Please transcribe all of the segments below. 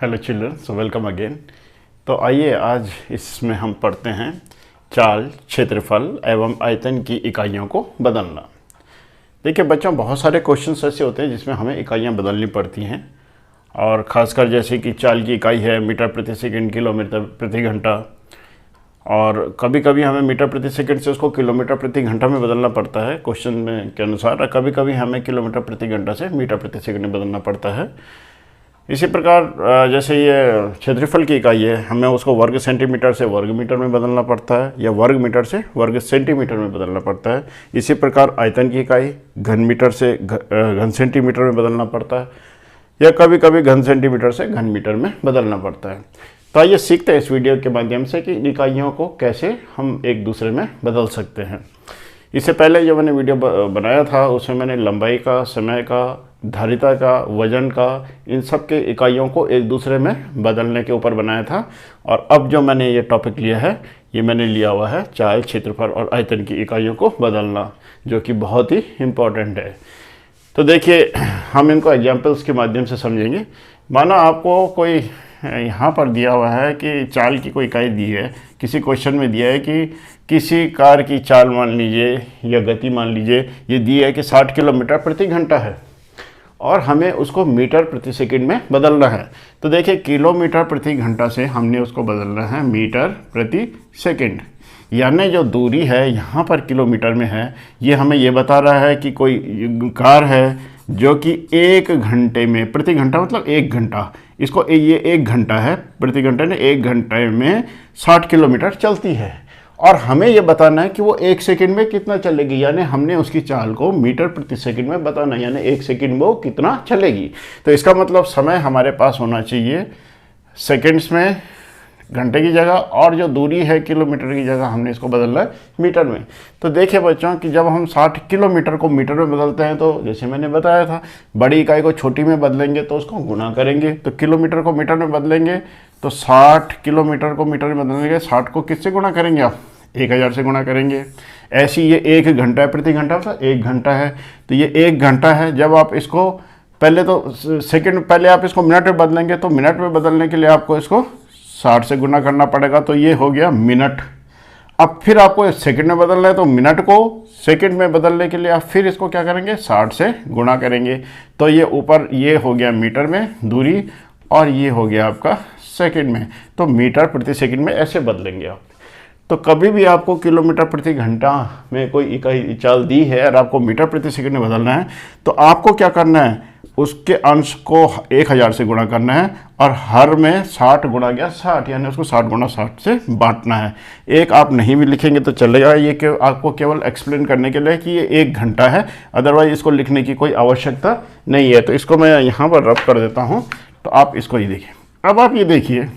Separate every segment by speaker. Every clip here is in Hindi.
Speaker 1: Hello children, so welcome again. तो आइए आज इसमें हम पढ़ते हैं चाल, क्षेत्रफल एवं आयतन की इकाइयों को बदलना। देखिए बच्चों, बहुत सारे क्वेश्चंस ऐसे होते हैं जिसमें हमें इकाइयां बदलनी पड़ती हैं, और ख़ासकर जैसे कि चाल की इकाई है मीटर प्रति सेकंड, किलोमीटर प्रति घंटा, और कभी कभी हमें मीटर प्रति सेकंड से उसको किलोमीटर प्रति घंटा में बदलना पड़ता है क्वेश्चन में के अनुसार, और कभी कभी हमें किलोमीटर प्रति घंटा से मीटर प्रति सेकंड में बदलना पड़ता है। इसी प्रकार जैसे ये क्षेत्रफल की इकाई है, हमें उसको वर्ग सेंटीमीटर से वर्ग मीटर में बदलना पड़ता है, या वर्ग मीटर से वर्ग सेंटीमीटर में बदलना पड़ता है। इसी प्रकार आयतन की इकाई घन मीटर से घन सेंटीमीटर में बदलना पड़ता है, या कभी कभी घन सेंटीमीटर से घन मीटर में बदलना पड़ता है। तो आइए सीखते हैं इस वीडियो के माध्यम से कि इन इकाइयों को कैसे हम एक दूसरे में बदल सकते हैं। इससे पहले जो मैंने वीडियो बनाया था उसमें मैंने लंबाई का, समय का, धारिता का, वजन का, इन सब के इकाइयों को एक दूसरे में बदलने के ऊपर बनाया था। और अब जो मैंने ये टॉपिक लिया है, ये मैंने लिया हुआ है चाल, क्षेत्रफल और आयतन की इकाइयों को बदलना, जो कि बहुत ही इम्पोर्टेंट है। तो देखिए, हम इनको एग्जाम्पल्स के माध्यम से समझेंगे। माना आपको कोई यहाँ पर दिया हुआ है कि चाल की कोई इकाई दी है, किसी क्वेश्चन में दिया है कि किसी कार की चाल मान लीजिए या गति मान लीजिए, ये दी है कि 60 किलोमीटर प्रति घंटा है, और हमें उसको मीटर प्रति सेकंड में बदलना है। तो देखिए, किलोमीटर प्रति घंटा से हमने उसको बदलना है मीटर प्रति सेकंड, यानी जो दूरी है यहाँ पर किलोमीटर में है, ये हमें ये बता रहा है कि कोई कार है जो कि 1 घंटे में, प्रति घंटा मतलब 1 घंटा, इसको ये 1 घंटा है, प्रति घंटे ने 1 घंटे में 60 किलोमीटर चलती है, और हमें ये बताना है कि वो 1 सेकंड में कितना चलेगी, यानी हमने उसकी चाल को मीटर प्रति सेकंड में बताना है, यानी 1 सेकंड में वो कितना चलेगी। तो इसका मतलब समय हमारे पास होना चाहिए सेकंड्स में, घंटे की जगह, और जो दूरी है किलोमीटर की जगह हमने इसको बदलना है मीटर में। तो देखिए बच्चों कि जब हम 60 किलोमीटर को मीटर में बदलते हैं, तो जैसे मैंने बताया था, बड़ी इकाई को छोटी में बदलेंगे तो उसको गुना करेंगे, तो किलोमीटर को मीटर में बदलेंगे तो 60 किलोमीटर को मीटर में बदलेंगे, 60 को किससे गुना करेंगे आप? 1000 से गुना करेंगे। ऐसी ये 1 घंटा है, प्रति घंटा मतलब 1 घंटा है, तो ये 1 घंटा है। जब आप इसको पहले तो सेकंड, पहले आप इसको मिनट में बदलेंगे, तो मिनट में बदलने के लिए आपको इसको 60 से गुना करना पड़ेगा, तो ये हो गया मिनट। अब फिर आपको सेकंड में बदलना है, तो मिनट को सेकंड में बदलने के लिए आप फिर इसको क्या करेंगे? 60 से गुणा करेंगे, तो ये ऊपर ये हो गया मीटर में दूरी, और ये हो गया आपका सेकंड में, तो मीटर प्रति सेकंड में ऐसे बदलेंगे आप। तो कभी भी आपको किलोमीटर प्रति घंटा में कोई इकाई चाल दी है और आपको मीटर प्रति सेकंड में बदलना है, तो आपको क्या करना है? उसके अंश को 1000 से गुणा करना है, और हर में 60 गुणा गया 60, यानी उसको 60 गुणा 60 से बांटना है। एक आप नहीं भी लिखेंगे तो चलेगा, ये आपको केवल एक्सप्लेन करने के लिए कि ये 1 घंटा है, अदरवाइज इसको लिखने की कोई आवश्यकता नहीं है। तो इसको मैं यहाँ पर रब कर देता हूँ, तो आप इसको ही देखिए। अब आप ये देखिए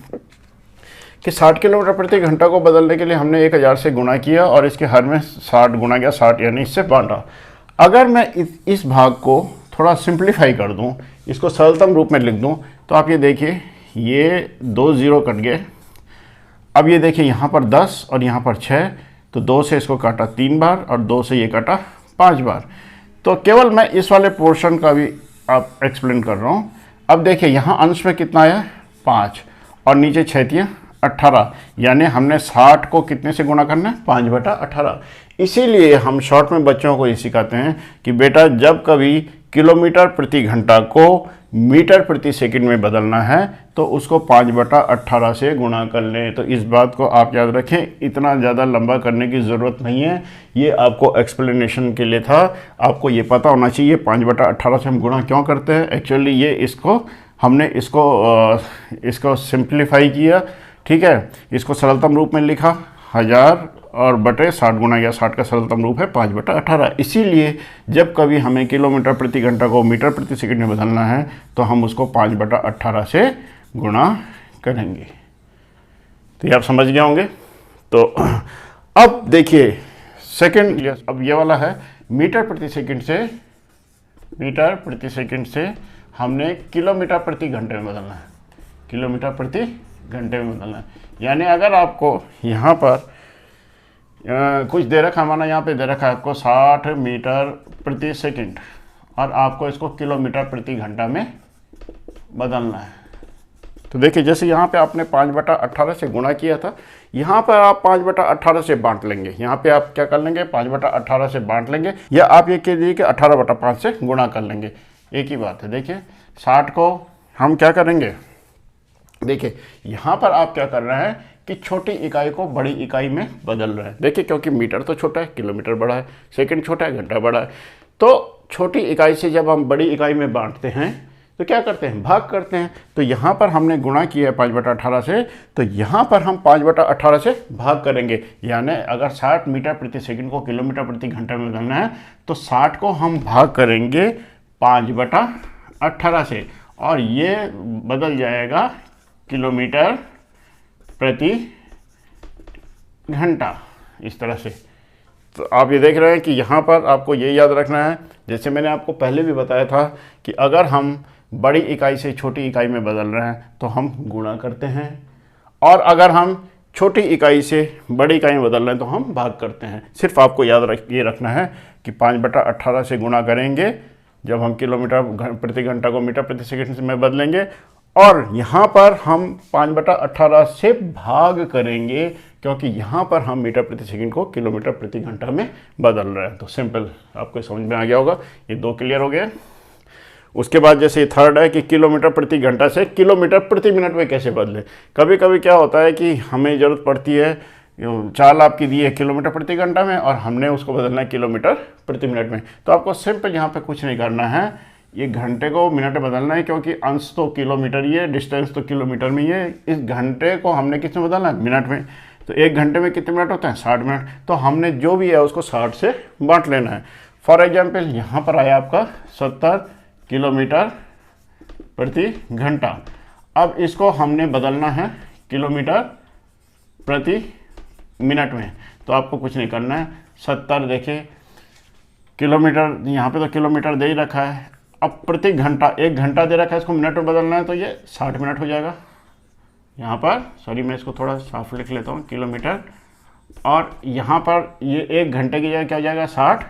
Speaker 1: कि 60 किलोमीटर प्रति घंटा को बदलने के लिए हमने 1000 से गुणा किया, और इसके हर में 60 गुणा गया 60, यानी इससे बांटा। अगर मैं इस भाग को थोड़ा सिंप्लीफाई कर दूं, इसको सरलतम रूप में लिख दूं, तो आप ये देखिए, ये 2 0 कट गए। अब ये देखिए, यहाँ पर 10 और यहाँ पर 6, तो 2 से इसको काटा 3 बार, और 2 से ये काटा 5 बार। तो केवल मैं इस वाले पोर्शन का भी आप एक्सप्लेन कर रहा हूँ। अब देखिए, यहाँ अंश में कितना आया? 5, और नीचे 6 18, यानी हमने 60 को कितने से गुणा करना है? 5/18। इसीलिए हम शॉर्ट में बच्चों को ये सिखाते हैं कि बेटा, जब कभी किलोमीटर प्रति घंटा को मीटर प्रति सेकंड में बदलना है, तो उसको 5/18 से गुणा कर लें। तो इस बात को आप याद रखें, इतना ज़्यादा लंबा करने की ज़रूरत नहीं है, ये आपको एक्सप्लेनेशन के लिए था। आपको ये पता होना चाहिए 5/18 से हम गुणा क्यों करते हैं। एक्चुअली ये हमने इसको सिंप्लीफाई किया, ठीक है, इसको सरलतम रूप में लिखा 1000 और बटे 60 गुणा गया 60 का सरलतम रूप है 5/18। इसीलिए जब कभी हमें किलोमीटर प्रति घंटा को मीटर प्रति सेकंड में बदलना है, तो हम उसको 5/18 से गुणा करेंगे। तो ये आप समझ गए होंगे। तो अब देखिए सेकंड, अब ये वाला है मीटर प्रति सेकंड से हमने किलोमीटर प्रति घंटे में बदलना है, किलोमीटर प्रति घंटे में बदलना है। यानी अगर आपको यहाँ पर कुछ दे रखा है, माना यहाँ पे दे रखा है आपको 60 मीटर प्रति सेकंड, और आपको इसको किलोमीटर प्रति घंटा में बदलना है। तो देखिए जैसे यहाँ पे आपने 5/18 से गुणा किया था, यहाँ पर आप 5/18 से बांट लेंगे। यहाँ पे आप क्या कर लेंगे, 5/18 से बांट लेंगे, या आप ये कह दीजिए कि 18/5 से गुणा कर लेंगे, एक ही बात है। देखिए 60 को हम क्या करेंगे, देखिए यहाँ पर आप क्या कर रहे हैं कि छोटी इकाई को बड़ी इकाई में बदल रहे हैं। देखिए क्योंकि मीटर तो छोटा है, किलोमीटर बड़ा है, सेकंड छोटा है, घंटा बड़ा है, तो छोटी इकाई से जब हम बड़ी इकाई में बांटते हैं तो क्या करते हैं, भाग करते हैं। तो यहाँ पर हमने गुणा किया है 5/18 से, तो यहाँ पर हम 5/18 से भाग करेंगे। यानी अगर 60 मीटर प्रति सेकंड को किलोमीटर प्रति घंटा में बदलना है तो 60 को हम भाग करेंगे 5/18 से, और ये बदल जाएगा किलोमीटर प्रति घंटा, इस तरह से। तो आप ये देख रहे हैं कि यहाँ पर आपको ये याद रखना है, जैसे मैंने आपको पहले भी बताया था कि अगर हम बड़ी इकाई से छोटी इकाई में बदल रहे हैं तो हम गुणा करते हैं, और अगर हम छोटी इकाई से बड़ी इकाई में बदल रहे हैं तो हम भाग करते हैं। सिर्फ आपको ये रखना है कि 5/18 से गुणा करेंगे जब हम किलोमीटर प्रति घंटा को मीटर प्रति सेकंड में बदलेंगे, और यहाँ पर हम 5/18 से भाग करेंगे क्योंकि यहाँ पर हम मीटर प्रति सेकंड को किलोमीटर प्रति घंटा में बदल रहे हैं। तो सिंपल आपको समझ में आ गया होगा, ये 2 क्लियर हो गए। उसके बाद जैसे थर्ड है कि किलोमीटर प्रति घंटा से किलोमीटर प्रति मिनट में कैसे बदले। कभी कभी क्या होता है कि हमें ज़रूरत पड़ती है, चाल आपकी दी है किलोमीटर प्रति घंटा में और हमने उसको बदलना है किलोमीटर प्रति मिनट में। तो आपको सिंपल यहाँ पे कुछ नहीं करना है, ये घंटे को मिनट में बदलना है, क्योंकि अंश तो किलोमीटर ही है, डिस्टेंस तो किलोमीटर में ही है। इस घंटे को हमने किस में बदलना है, मिनट में। तो 1 घंटे में कितने मिनट होते हैं, 60 मिनट। तो हमने जो भी है उसको 60 से बांट लेना है। फॉर एग्जाम्पल यहाँ पर आया आपका 70 किलोमीटर प्रति घंटा। अब इसको हमने बदलना है किलोमीटर प्रति मिनट में। तो आपको कुछ नहीं करना है, 70 देखिए किलोमीटर, यहाँ पे तो किलोमीटर दे ही रखा है। अब प्रति घंटा, 1 घंटा दे रखा है, इसको मिनट में बदलना है तो ये 60 मिनट हो जाएगा। यहाँ पर सॉरी मैं इसको थोड़ा साफ लिख लेता हूँ, किलोमीटर, और यहाँ पर ये 1 घंटे की जगह क्या हो जाएगा, 60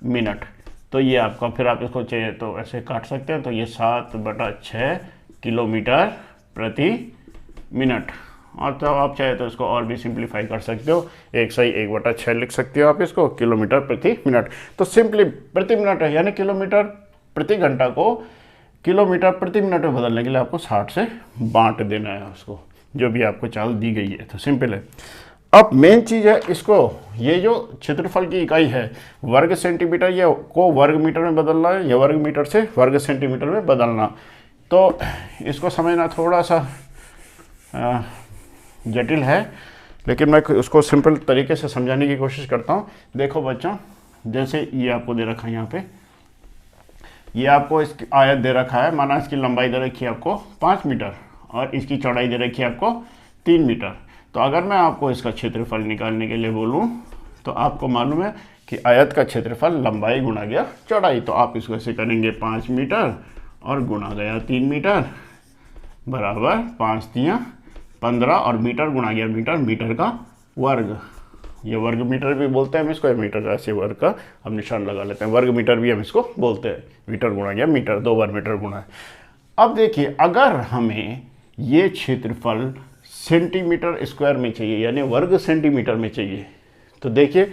Speaker 1: मिनट। तो ये आपका, फिर आप इसको चाहिए तो ऐसे काट सकते हैं, तो ये 7/6 किलोमीटर प्रति मिनट। और तो आप चाहे तो इसको और भी सिंप्लीफाई कर सकते हो, 1 सही 1/6 लिख सकते हो आप इसको, किलोमीटर प्रति मिनट। तो सिंपली प्रति मिनट है, यानी किलोमीटर प्रति घंटा को किलोमीटर प्रति मिनट में बदलने के लिए आपको 60 से बांट देना है उसको, जो भी आपको चाल दी गई है। तो सिंपल है। अब मेन चीज़ है इसको, ये जो क्षेत्रफल की इकाई है वर्ग सेंटीमीटर, ये को वर्ग मीटर में बदलना है या वर्ग मीटर से वर्ग सेंटीमीटर में बदलना। तो इसको समझना थोड़ा सा जटिल है, लेकिन मैं उसको सिंपल तरीके से समझाने की कोशिश करता हूँ। देखो बच्चों, जैसे ये आपको दे रखा है, यहाँ पे ये आपको इसकी आयत दे रखा है, माना इसकी लंबाई दे रखी है आपको 5 मीटर और इसकी चौड़ाई दे रखी है आपको 3 मीटर। तो अगर मैं आपको इसका क्षेत्रफल निकालने के लिए बोलूं तो आपको मालूम है कि आयत का क्षेत्रफल लंबाई गुणा गया चौड़ाई। तो आप इसको ऐसे करेंगे 5 मीटर और गुणा गया 3 मीटर बराबर 5 3 15, और मीटर गुणा गया मीटर, मीटर का वर्ग। ये वर्ग मीटर भी बोलते हैं हम इसको, मीटर ऐसे वर्ग का हम निशान लगा लेते हैं, वर्ग मीटर भी हम इसको बोलते हैं। मीटर गुणा गया मीटर, 2 बार मीटर गुणा है। अब देखिए, अगर हमें ये क्षेत्रफल सेंटीमीटर स्क्वायर में चाहिए, यानी वर्ग सेंटीमीटर में चाहिए, तो देखिए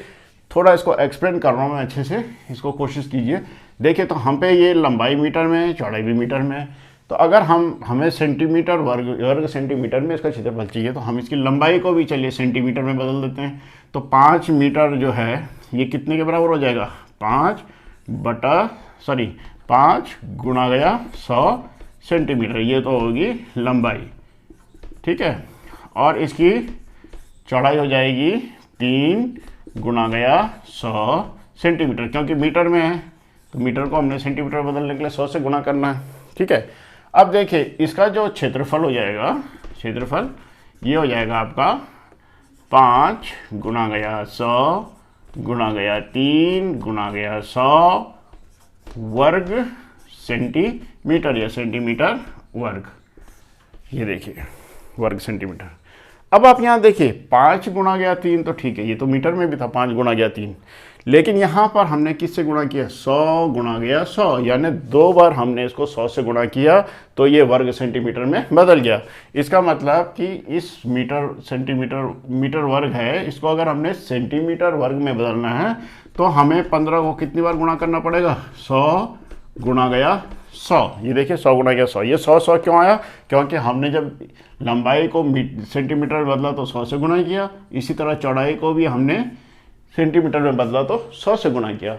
Speaker 1: थोड़ा इसको एक्सप्लेन कर रहा हूँ मैं अच्छे से, इसको कोशिश कीजिए। देखिए तो हम पे ये लंबाई मीटर में है, चौड़ाई भी मीटर में है। तो अगर हमें सेंटीमीटर वर्ग सेंटीमीटर में इसका क्षेत्रफल चाहिए, तो हम इसकी लंबाई को भी चलिए सेंटीमीटर में बदल देते हैं। तो 5 मीटर जो है ये कितने के बराबर हो जाएगा, 5 गुणा गया 100 सेंटीमीटर, ये तो होगी लंबाई, ठीक है। और इसकी चौड़ाई हो जाएगी 3 गुणा गया 100 सेंटीमीटर, क्योंकि मीटर में है तो मीटर को हमने सेंटीमीटर बदलने के लिए 100 से गुणा करना है, ठीक है। अब देखिए इसका जो क्षेत्रफल हो जाएगा, क्षेत्रफल ये हो जाएगा आपका 5 गुणा गया 100 गुणा गया 3 गुणा गया 100 वर्ग सेंटीमीटर या सेंटीमीटर वर्ग, ये देखिए वर्ग सेंटीमीटर। अब आप यहाँ देखिए 5 गुणा गया 3, तो ठीक है, ये तो मीटर में भी था 5 गुणा गया 3, लेकिन यहाँ पर हमने किससे गुणा किया, 100 गुणा गया 100, यानी 2 बार हमने इसको 100 से गुणा किया तो ये वर्ग सेंटीमीटर में बदल गया। इसका मतलब कि इस मीटर सेंटीमीटर मीटर वर्ग है, इसको अगर हमने सेंटीमीटर वर्ग में बदलना है तो हमें 15 को कितनी बार गुणा करना पड़ेगा, 100 गुणा गया 100। ये देखिए 100 गुणा गया 100। ये 100 क्यों आया, क्योंकि हमने जब लंबाई को सेंटीमीटर में बदला तो 100 से गुणा किया, इसी तरह चौड़ाई को भी हमने सेंटीमीटर में बदला तो 100 से गुणा किया,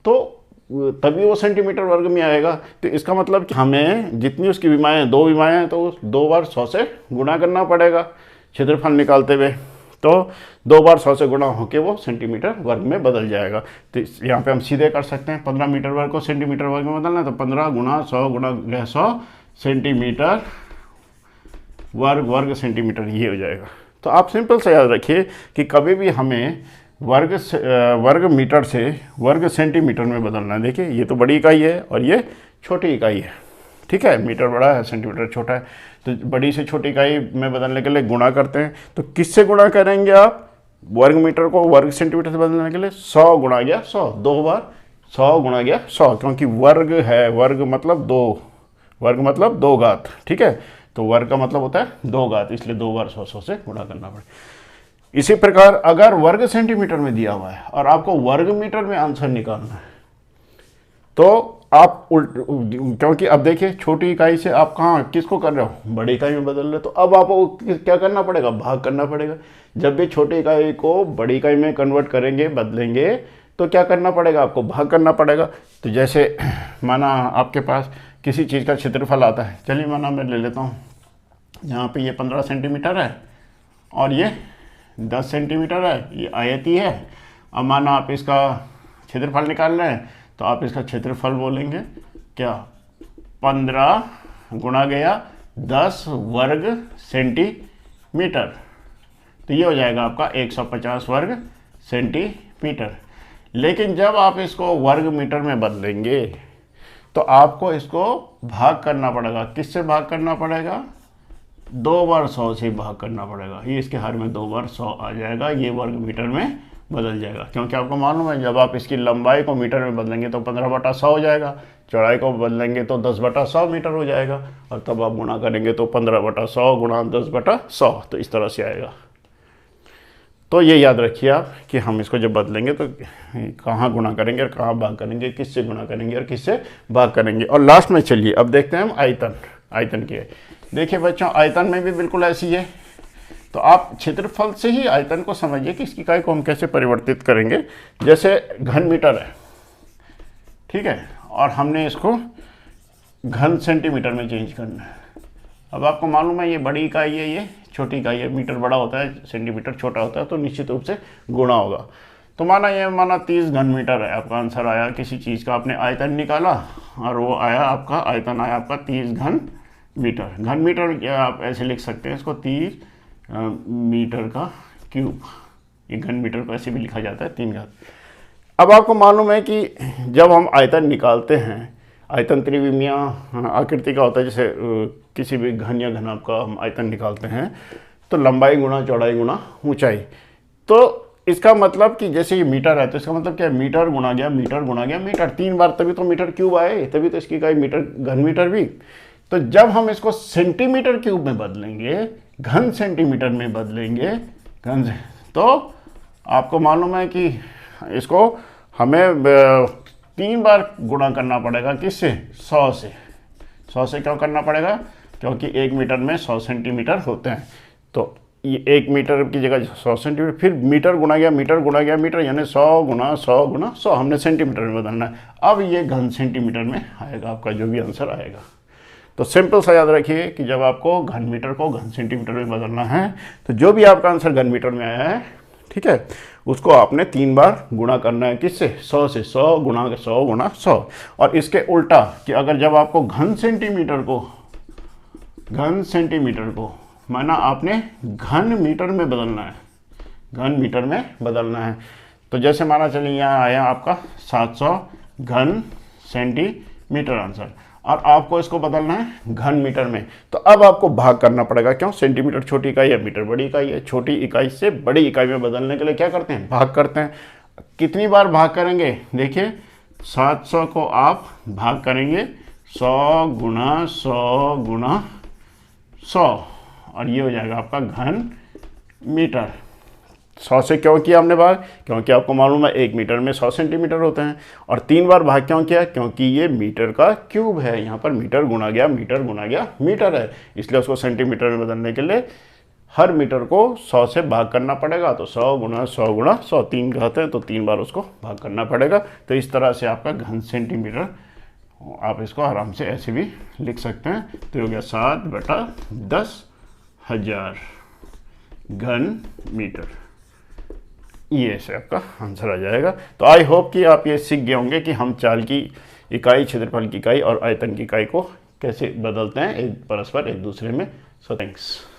Speaker 1: तो तभी वो सेंटीमीटर वर्ग में आएगा। तो इसका मतलब कि हमें जितनी उसकी विमाएँ 2 विमाएँ हैं तो 2 बार 100 से गुणा करना पड़ेगा क्षेत्रफल निकालते हुए, तो 2 बार 100 से गुणा होकर वो सेंटीमीटर वर्ग में बदल जाएगा। तो यहाँ पे हम सीधे कर सकते हैं, 15 मीटर वर्ग को सेंटीमीटर वर्ग में बदलना है तो 15 गुणा 100 गुणा 100 सेंटीमीटर वर्ग सेंटीमीटर, ये हो जाएगा। तो आप सिंपल से याद रखिए कि कभी भी हमें वर्ग मीटर से वर्ग सेंटीमीटर में बदलना है। देखिए ये तो बड़ी इकाई है और ये छोटी इकाई है, ठीक है, मीटर बड़ा है सेंटीमीटर छोटा है, तो बड़ी से छोटी इकाई में बदलने के लिए गुणा करते हैं। तो किससे गुणा करेंगे आप, वर्ग मीटर को वर्ग सेंटीमीटर से बदलने के लिए 100 गुणा गया 100, 2 बार 100 गुणा गया 100, क्योंकि वर्ग है, वर्ग मतलब 2, वर्ग मतलब 2 घात, ठीक है, तो वर्ग का मतलब होता है 2 घात, इसलिए 2 बार 100 से गुणा करना पड़े। इसी प्रकार अगर वर्ग सेंटीमीटर में दिया हुआ है और आपको वर्ग मीटर में आंसर निकालना है तो आप क्योंकि अब देखिए छोटी इकाई से आप कहाँ किसको कर रहे हो, बड़ी इकाई में बदल रहे हो, तो अब आपको क्या करना पड़ेगा, भाग करना पड़ेगा। जब भी छोटी इकाई को बड़ी इकाई में कन्वर्ट करेंगे, बदलेंगे, तो क्या करना पड़ेगा, आपको भाग करना पड़ेगा। तो जैसे माना आपके पास किसी चीज़ का क्षेत्रफल आता है, चलिए माना मैं ले लेता हूँ, यहाँ पे ये 15 सेंटीमीटर है और ये 10 सेंटीमीटर है, ये आयती है। अब माना आप इसका क्षेत्रफल निकाल रहे हैं तो आप इसका क्षेत्रफल बोलेंगे क्या, 15 गुणा गया 10 वर्ग सेंटीमीटर, तो ये हो जाएगा आपका 150 वर्ग सेंटीमीटर। लेकिन जब आप इसको वर्ग मीटर में बदलेंगे तो आपको इसको भाग करना पड़ेगा। किससे भाग करना पड़ेगा, 2 बार 100 से भाग करना पड़ेगा। ये इसके हर में 2 बार 100 आ जाएगा, ये वर्ग मीटर में बदल जाएगा। क्योंकि आपको मालूम है जब आप इसकी लंबाई को मीटर में बदलेंगे तो 15/100 हो जाएगा, चौड़ाई को बदलेंगे तो 10/100 मीटर हो जाएगा, और तब आप गुणा करेंगे तो 15/100 गुणा 10/100, तो इस तरह से आएगा। तो ये याद रखिए आप कि हम इसको जब बदलेंगे तो कहाँ गुणा करेंगे और कहाँ भाग करेंगे, किससे गुणा करेंगे और किससे भाग करेंगे। और लास्ट में चलिए अब देखते हैं हम आयतन के। देखिए बच्चों, आयतन में भी बिल्कुल ऐसी है। तो आप क्षेत्रफल से ही आयतन को समझिए कि इसकी इकाई को हम कैसे परिवर्तित करेंगे। जैसे घन मीटर है, ठीक है, और हमने इसको घन सेंटीमीटर में चेंज करना है। अब आपको मालूम है ये बड़ी इकाई है, ये छोटी इकाई है, मीटर बड़ा होता है सेंटीमीटर छोटा होता है, तो निश्चित रूप से गुणा होगा। तो माना 30 घन मीटर है, आपका आंसर आया, किसी चीज़ का आपने आयतन निकाला और वो आया आपका आयतन आया आपका 30 घन मीटर। घन मीटर क्या आप ऐसे लिख सकते हैं इसको, 30 मीटर का क्यूब, ये घन मीटर को ऐसे भी लिखा जाता है 3 घात। अब आपको मालूम है कि जब हम आयतन निकालते हैं, आयतन त्रिविमीय आकृति का होता है, जैसे किसी भी घन या घनाभ का हम आयतन निकालते हैं तो लंबाई गुणा चौड़ाई गुणा ऊंचाई। तो इसका मतलब कि जैसे ये मीटर है तो इसका मतलब क्या है, मीटर गुणा गया मीटर 3 बार, तभी तो मीटर क्यूब आए, तभी तो इसकी इकाई मीटर घन मीटर भी। तो जब हम इसको सेंटीमीटर क्यूब में बदलेंगे, घन सेंटीमीटर में बदलेंगे, तो आपको मालूम है कि इसको हमें 3 बार गुणा करना पड़ेगा। किससे, 100 से। 100 से क्यों करना पड़ेगा, क्योंकि 1 मीटर में 100 सेंटीमीटर होते हैं। तो ये 1 मीटर की जगह 100 सेंटीमीटर, फिर मीटर गुणा गया मीटर, यानी 100 गुणा 100 गुणा 100 हमने सेंटीमीटर में बदलना है। अब ये घन सेंटीमीटर में आएगा आपका जो भी आंसर आएगा। तो सिंपल सा याद रखिए कि जब आपको घन मीटर को घन सेंटीमीटर में बदलना है तो जो भी आपका आंसर घन मीटर में आया है, ठीक है, उसको आपने 3 बार गुणा करना है। किससे, 100 से। 100 गुणा 100 गुणा 100। और इसके उल्टा कि अगर जब आपको घन सेंटीमीटर को माना आपने घन मीटर में बदलना है, तो जैसे माना चलिए यहाँ आया आपका 700 घन सेंटीमीटर आंसर, और आपको इसको बदलना है घन मीटर में, तो अब आपको भाग करना पड़ेगा। क्यों, सेंटीमीटर छोटी इकाई है, मीटर बड़ी इकाई है। छोटी इकाई से बड़ी इकाई में बदलने के लिए क्या करते हैं, भाग करते हैं। कितनी बार भाग करेंगे, देखिए 700 को आप भाग करेंगे 100 गुणा 100 गुणा 100 और ये हो जाएगा आपका घन मीटर। 100 से क्यों किया हमने भाग, क्योंकि आपको मालूम है 1 मीटर में 100 सेंटीमीटर होते हैं। और 3 बार भाग क्यों किया, क्योंकि ये मीटर का क्यूब है, यहाँ पर मीटर गुणा गया मीटर है, इसलिए उसको सेंटीमीटर में बदलने के लिए हर मीटर को 100 से भाग करना पड़ेगा। तो 100 गुणा 100 गुणा 100 3 कहते हैं, तो 3 बार उसको भाग करना पड़ेगा। तो इस तरह से आपका घन सेंटीमीटर, आप इसको आराम से ऐसे भी लिख सकते हैं। तो हो गया 7/10,000 घन मीटर, ये ऐसे आपका आंसर आ जाएगा। तो आई होप कि आप ये सीख गए होंगे कि हम चाल की इकाई, क्षेत्रफल की इकाई और आयतन की इकाई को कैसे बदलते हैं एक परस्पर एक दूसरे में। So thanks.